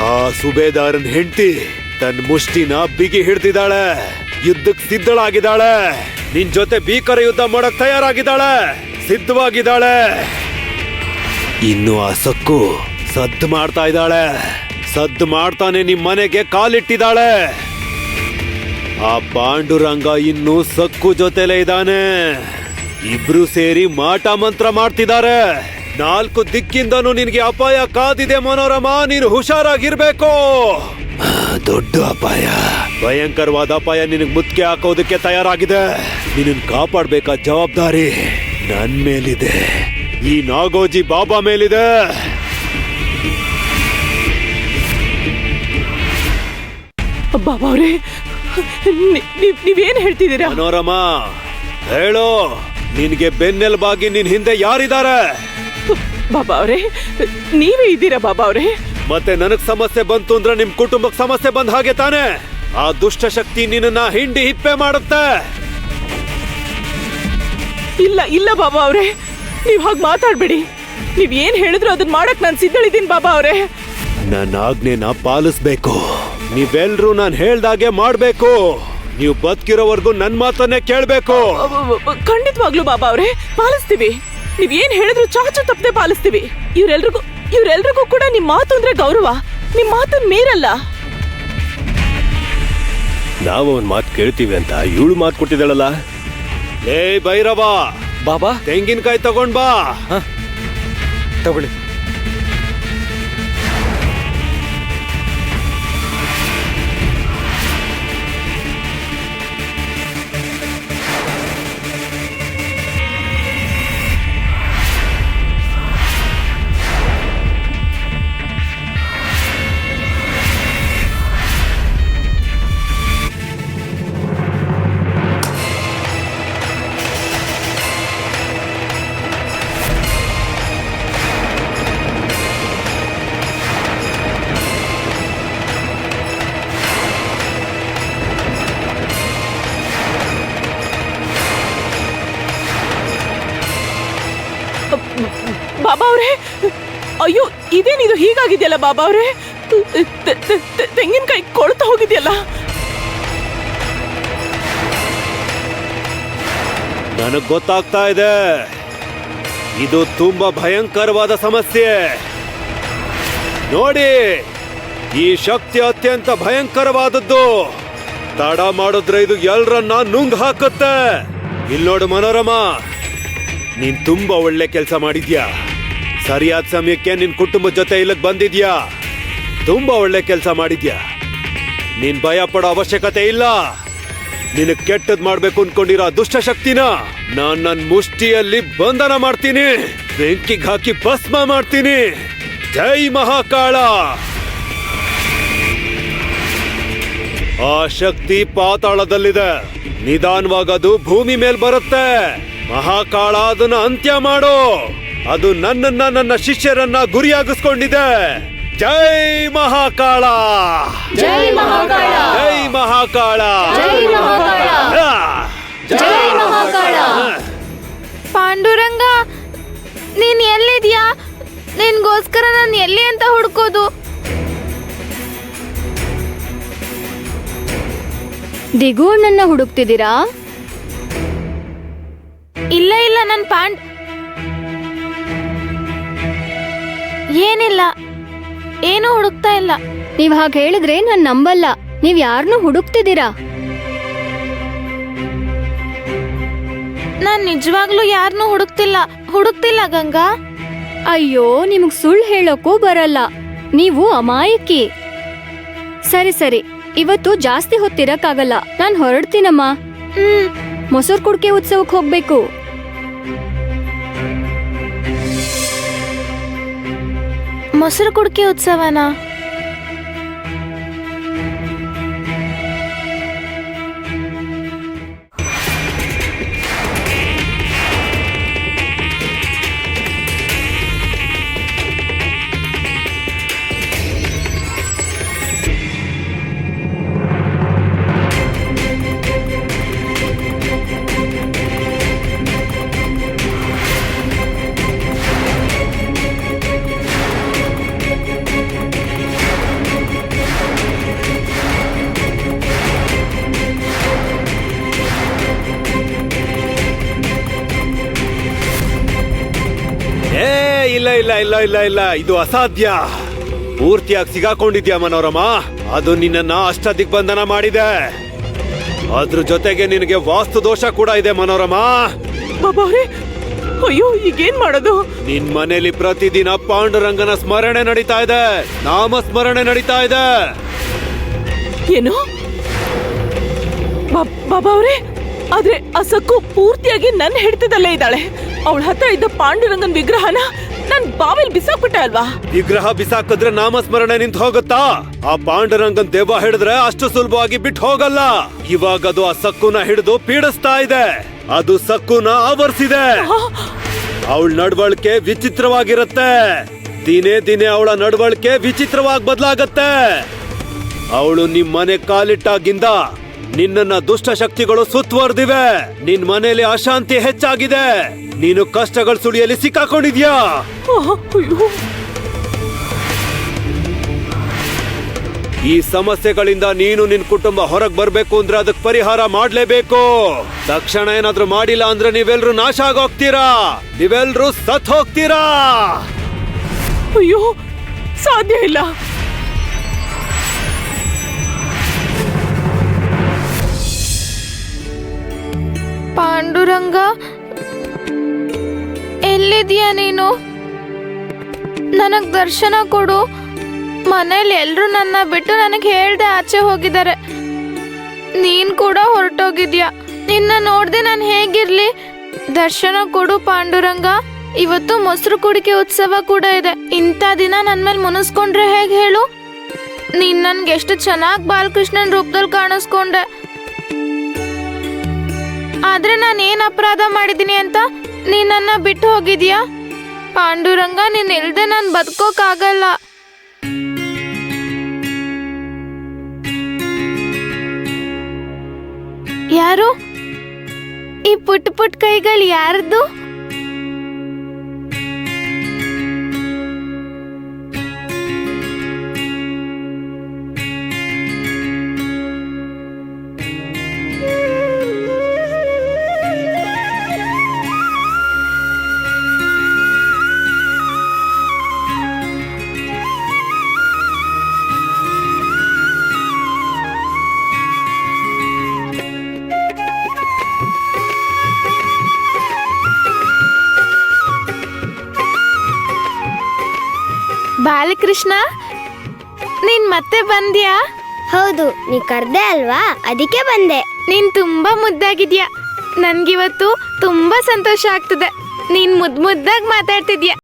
ಆ ಸುಬೇದಾರನ್ ಹೆಂಡತಿ ತನ್ನ ಮುಷ್ಟಿನ ಬಿಗಿ ಹಿಡ್ದಿದ್ದಾಳೆ, ಯುದ್ಧಕ್ ಸಿದ್ಧಳಾಗಿದ್ದಾಳೆ, ನಿನ್ ಜೊತೆ ಭೀಕರ ಯುದ್ಧ ಮಾಡಕ್ ತಯಾರಾಗಿದ್ದಾಳೆ, ಸಿದ್ಧವಾಗಿದ್ದಾಳೆ. ಇನ್ನು ಆ ಸಕ್ಕು ಸದ್ದು ಮಾಡ್ತಾ ಇದ್ದಾಳೆ, ಸದ್ದು ಮಾಡ್ತಾನೆ ನಿಮ್ ಮನೆಗೆ ಕಾಲಿಟ್ಟಿದ್ದಾಳೆ. ಆ ಪಾಂಡುರಂಗ ಇನ್ನು ಸಕ್ಕು ಜೊತೆಲೇ ಇದ್ದಾನೆ. ಇಬ್ರು ಸೇರಿ ಮಾಟ ಮಂತ್ರ ಮಾಡ್ತಿದ್ದಾರೆ. 4 ದಿಕ್ಕಿಂದನೂ ನಿನ್ಗೆ ಅಪಾಯ ಕಾದಿದೆ ಮನೋರಮ, ನೀನು ಹುಷಾರಾಗಿರ್ಬೇಕು. ದೊಡ್ಡ ಅಪಾಯ, ಭಯಂಕರವಾದ ಅಪಾಯ ನಿನಗೆ ಮುತ್ತಿಗೆ ಹಾಕೋದಕ್ಕೆ ತಯಾರಾಗಿದೆ. ನಿನ್ನ ಕಾಪಾಡ್ಬೇಕಾದ ಜವಾಬ್ದಾರಿ ನನ್ ಮೇಲಿದೆ, ಈ ನಾಗೋಜಿ ಬಾಬಾ ಮೇಲಿದೆ. ಬಾಬಾ ಅವ್ರೆ, ನೀವೇನ್ ಹೇಳ್ತಿದ್ದೀರಾ? ಮನೋರಮ ಹೇಳು, ನಿನ್ಗೆ ಬೆನ್ನೆಲುಬಾಗಿ ನಿನ್ ಹಿಂದೆ ಯಾರಿದ್ದಾರೆ? ಬಾಬಾ ಅವ್ರೆ, ನೀವೇ ಇದ್ದೀರಾ ಬಾಬಾ ಅವ್ರೆ? ಮತ್ತೆ ನನಗ್ ಸಮಸ್ಯೆ ಬಂತು ಅಂದ್ರೆ ನಿಮ್ ಕುಟುಂಬಕ್ಕೆ ಸಮಸ್ಯೆ ಬಂದ ಹಾಗೆ ತಾನೆ. ಆ ದುಷ್ಟ ಶಕ್ತಿ ನಿನ್ನ ಹಿಂಡಿ ಹಿಪ್ಪೆ ಮಾಡುತ್ತೆ. ಇಲ್ಲ ಇಲ್ಲ ಬಾಬಾ ಅವ್ರೆ, ನೀವ್ ಹಾಗೆ ಮಾತಾಡ್ಬೇಡಿ. ನೀವ್ ಏನ್ ಹೇಳಿದ್ರು ಅದನ್ನ ಮಾಡಕ್ ನಾನ್ ಸಿದ್ಧಳಿದ್ದೀನಿ ಬಾಬಾ ಅವ್ರೆ. ನನ್ನ ಆಜ್ಞೆನ ಪಾಲಿಸ್ಬೇಕು, ನೀವೆಲ್ರೂ ನಾನ್ ಹೇಳ್ದಾಗೆ ಮಾಡ್ಬೇಕು. ನೀವು ಬದುಕಿರೋವರೆಗೂ ನನ್ ಮಾತನ್ನೇ ಕೇಳ್ಬೇಕು. ಖಂಡಿತವಾಗ್ಲೂ ಬಾಬಾ ಅವ್ರೆ, ಪಾಲಿಸ್ತೀವಿ. ನೀವ್ ಏನ್ ಹೇಳಿದ್ರು ಚಾಚು ತಪ್ಪದೆ ಪಾಲಿಸ್ತೀವಿ. ಇವ್ರೆಲ್ರಿಗೂ ಕೂಡ ನಿಮ್ ಮಾತು ಅಂದ್ರೆ ಗೌರವ, ನಿಮ್ ಮಾತನ್ ಮೀರಲ್ಲ. ನಾವು ಒಂದ್ ಮಾತು ಕೇಳ್ತೀವಿ ಅಂತ ಇವಳು ಮಾತು ಕೊಟ್ಟಿದ್ದಾಳಲ್ಲ. ಏ ಭೈರವ ಬಾಬಾ, ತೆಂಗಿನಕಾಯಿ ತಗೊಂಡ್ ಬಾ. ತಗೊಳ್ಳಿ. ಬಾಬಾ ಅವ್ರೆ, ಅಯ್ಯೋ ಇದೇನಿದು ಹೀಗಾಗಿದೆಯಲ್ಲ ಬಾಬಾ ಅವ್ರೆ? ತೆಂಗಿನಕಾಯಿ ಕೊಳ್ತಾ ಹೋಗಿದೆಯಲ್ಲ. ನನಗ್ ಗೊತ್ತಾಗ್ತಾ ಇದೆ, ಇದು ತುಂಬಾ ಭಯಂಕರವಾದ ಸಮಸ್ಯೆ. ನೋಡಿ, ಈ ಶಕ್ತಿ ಅತ್ಯಂತ ಭಯಂಕರವಾದದ್ದು. ತಡ ಮಾಡಿದ್ರೆ ಇದು ಎಲ್ರನ್ನ ನುಂಗ್ ಹಾಕುತ್ತೆ. ಇಲ್ಲಿ ನೋಡು ಮನೋರಮ, ನೀನ್ ತುಂಬಾ ಒಳ್ಳೆ ಕೆಲಸ ಮಾಡಿದ್ಯಾ. ಸರಿಯಾದ ಸಮಯಕ್ಕೆ ನಿನ್ ಕುಟುಂಬದ ಜೊತೆ ಇಲ್ಲಿಗೆ ಬಂದಿದ್ಯಾ. ತುಂಬಾ ಒಳ್ಳೆ ಕೆಲಸ ಮಾಡಿದ್ಯಾ. ನೀನ್ ಭಯ ಪಡೋ ಅವಶ್ಯಕತೆ ಇಲ್ಲ. ನಿನಗ್ ಕೆಟ್ಟದ್ ಮಾಡ್ಬೇಕು ಅನ್ಕೊಂಡಿರೋ ದುಷ್ಟ ಶಕ್ತಿನ ನಾನ್ ನನ್ ಮುಷ್ಟಿಯಲ್ಲಿ ಬಂಧನ ಮಾಡ್ತೀನಿ, ಬೆಂಕಿಗೆ ಹಾಕಿ ಭಸ್ಮ ಮಾಡ್ತೀನಿ. ಜೈ ಮಹಾಕಾಳ. ಆ ಶಕ್ತಿ ಪಾತಾಳದಲ್ಲಿದೆ, ನಿಧಾನವಾಗದು ಭೂಮಿ ಮೇಲ್ ಬರುತ್ತೆ. ಮಹಾಕಾಳ ಅದನ್ನ ಅಂತ್ಯ ಮಾಡು. ಅದು ನನ್ನನ್ನ, ನನ್ನ ಶಿಷ್ಯರನ್ನ ಗುರಿಯಾಗಿಸ್ಕೊಂಡಿದೆ. ಜೈ ಮಹಾಕಾಳ, ಜೈ ಮಹಾಕಾಳ, ಜೈ ಮಹಾಕಾಳ, ಜೈ ಮಹಾಕಾಳ, ಜೈ ಮಹಾಕಾಳ. ಪಾಂಡುರಂಗ, ನೀನ್ ಎಲ್ಲಿದ್ಯಾ? ನಿನ್ಗೋಸ್ಕರ ನಾನು ಎಲ್ಲಿ ಅಂತ ಹುಡ್ಕೋದು? ದಿಗು ನನ್ನ ಹುಡುಕ್ತಿದ್ದೀರಾ? ಇಲ್ಲ ಇಲ್ಲ, ನನ್ ಏನಿಲ್ಲ, ಏನು ಹುಡುಕ್ತಾ ಇಲ್ಲ. ನೀವ್ ಹಾಗೆ ಹೇಳಿದ್ರೆ ನಾನ್ ನಂಬಲ್ಲ. ನೀವ್ ಯಾರನ್ನೂ ಹುಡುಕ್ತಿದ್ದೀರಾ? ನಾನ್ ನಿಜವಾಗ್ಲೂ ಯಾರನ್ನೂ ಹುಡುಕ್ತಿಲ್ಲ ಗಂಗಾ. ಅಯ್ಯೋ, ನಿಮಗ್ ಸುಳ್ಳು ಹೇಳೋಕ್ಕೂ ಬರಲ್ಲ. ನೀವು ಅಮಾಯಕಿ. ಸರಿ, ಇವತ್ತು ಜಾಸ್ತಿ ಹೊತ್ತಿರಕ್ಕಾಗಲ್ಲ. ನಾನ್ ಹೊರಡ್ತೀನಮ್ಮ. ಮೊಸರು ಕುಡ್ಕೆ ಉತ್ಸವಕ್ಕೆ ಹೋಗ್ಬೇಕು. ಮೊಸರು ಕುಡ್ಕೆ ಉತ್ಸವನಾ? ಇಲ್ಲ ಇಲ್ಲ, ಇದು ಅಸಾಧ್ಯ. ಪೂರ್ತಿಯಾಗಿ ಸಿಗಾಕೊಂಡಿದ್ಯಾ ಮನೋರಮ. ಅದು ನಿನ್ನನ್ನ ಅಷ್ಟದಿಗ್ಬಂಧನ ಮಾಡಿದೆ. ಅದ್ರ ಜೊತೆಗೆ ನಿನಗೆ ವಾಸ್ತು ದೋಷ ಕೂಡ ಇದೆ ಮನೋರಮ. ಬಾಬಾ ಅವ್ರೆ, ಅಯ್ಯೋ ಈಗೇನ್ ಮಾಡೋದು? ನಿನ್ ಮನೇಲಿ ಪ್ರತಿದಿನ ಪಾಂಡುರಂಗನ ಸ್ಮರಣೆ ನಡೀತಾ ಇದೆ, ನಾಮ ಸ್ಮರಣೆ ನಡೀತಾ ಇದೆ. ಏನು ಬಾಬಾ ಅವ್ರೆ? ಆದ್ರೆ ಆ ಸಕ್ಕು ಪೂರ್ತಿಯಾಗಿ ನನ್ನ ಹಿಡಿತದಲ್ಲೇ ಇದ್ದಾಳೆ. ಅವಳ ಹತ್ರ ಇದ್ದ ಪಾಂಡುರಂಗನ್ ವಿಗ್ರಹನ ನನ್ ಬಾವಿಲ್ ಬಿಸಾಕ್ಬಿಟ್ಟೆ ಅಲ್ವಾ? ವಿಗ್ರಹ ಬಿಸಾಕಿದ್ರೆ ನಾಮಸ್ಮರಣೆ ನಿಂತು ಹೋಗುತ್ತಾ? ಆ ಪಾಂಡುರಂಗನ್ ದೆವ್ವ ಹಿಡಿದ್ರೆ ಅಷ್ಟು ಸುಲಭವಾಗಿ ಬಿಟ್ಟು ಹೋಗಲ್ಲ. ಇವಾಗ ಅದು ಆ ಸಕ್ಕುನ ಹಿಡಿದು ಪೀಡಿಸ್ತಾ ಇದೆ. ಅದು ಸಕ್ಕುನ ಆವರಿಸಿದೆ. ಅವಳ ನಡವಳಿಕೆ ವಿಚಿತ್ರವಾಗಿರುತ್ತೆ. ದಿನೇ ದಿನೇ ಅವಳ ನಡವಳಿಕೆ ವಿಚಿತ್ರವಾಗಿ ಬದಲಾಗತ್ತೆ. ಅವಳು ನಿಮ್ ಮನೆ ಕಾಲಿಟ್ಟಾಗಿಂದ ನಿನ್ನನ್ನ ದುಷ್ಟ ಶಕ್ತಿಗಳು ಸುತ್ತುವರೆದಿವೆ. ನಿನ್ ಮನೆಯಲ್ಲಿ ಅಶಾಂತಿ ಹೆಚ್ಚಾಗಿದೆ. ನೀನು ಕಷ್ಟಗಳ ಸುಳಿಯಲ್ಲಿ ಸಿಕ್ಕಾಕೊಂಡಿದ್ಯಾ. ಅಯ್ಯೋ, ಈ ಸಮಸ್ಯೆಗಳಿಂದ ನೀನು ನಿನ್ ಕುಟುಂಬ ಹೊರಗ್ ಬರ್ಬೇಕು ಅಂದ್ರೆ ಅದಕ್ಕೆ ಪರಿಹಾರ ಮಾಡ್ಲೇಬೇಕು. ತಕ್ಷಣ ಏನಾದ್ರೂ ಮಾಡಿಲ್ಲ ಅಂದ್ರೆ ನೀವೆಲ್ರೂ ನಾಶ ಆಗೋಗ್ತೀರಾ. ನೀವೆಲ್ರೂ ಸತ್ ಹೋಗ್ತೀರಾ. ಅಯ್ಯೋ, ಸಾಧ್ಯ ಇಲ್ಲ. ಪಾಂಡುರಂಗ, ಎಲ್ಲಿದ್ಯಾ ನೀನು? ನನಗ್ ದರ್ಶನ ಕೊಡು. ಮನೇಲಿ ಎಲ್ರು ನನ್ನ ಬಿಟ್ಟು ನನಗೆ ಹೇಳ್ದೆ ಆಚೆ ಹೋಗಿದ್ದಾರೆ. ನೀನ್ ಕೂಡ ಹೊರಟೋಗಿದ್ಯಾ. ನಿನ್ನ ನೋಡ್ದೆ ನಾನು ಹೇಗಿರ್ಲಿ? ದರ್ಶನ ಕೊಡು ಪಾಂಡುರಂಗ. ಇವತ್ತು ಮೊಸರು ಕುಡಿಕೆ ಉತ್ಸವ ಕೂಡ ಇದೆ. ಇಂಥ ದಿನ ನನ್ ಮೇಲೆ ಮುನಿಸ್ಕೊಂಡ್ರೆ ಹೇಗೆ ಹೇಳು? ನೀನ್ ನನ್ಗೆ ಎಷ್ಟು ಚೆನ್ನಾಗಿ ಬಾಲಕೃಷ್ಣನ್ ರೂಪದಲ್ಲಿ ಕಾಣಿಸ್ಕೊಂಡೆ. ಆದ್ರೆ ನಾನು ಏನ್ ಅಪರಾಧ ಮಾಡಿದೀನಿ ಅಂತ ನೀನ್ ನನ್ನ ಬಿಟ್ಟು ಹೋಗಿದ್ಯಾ? ಪಾಂಡುರಂಗ, ನೀನ್ ಇಲ್ದೆ ನಾನ್ ಬದುಕೋಕಾಗಲ್ಲ. ಯಾರು ಈ ಪುಟ್ ಪುಟ್ ಕೈಗಳು ಯಾರದು? ಬಾಲಕೃಷ್ಣ, ನೀನ್ ಮತ್ತೆ ಬಂದ್ಯಾ? ಹೌದು, ನೀ ಕರ್ದೆ ಅಲ್ವಾ, ಅದಕ್ಕೆ ಬಂದೆ. ನೀನ್ ತುಂಬಾ ಮುದ್ದಾಗಿದ್ಯಾ. ನನ್ಗಿವತ್ತು ತುಂಬಾ ಸಂತೋಷ ಆಗ್ತದೆ. ನೀನ್ ಮುದ್ದಾಗಿ ಮಾತಾಡ್ತಿದ್ಯಾ.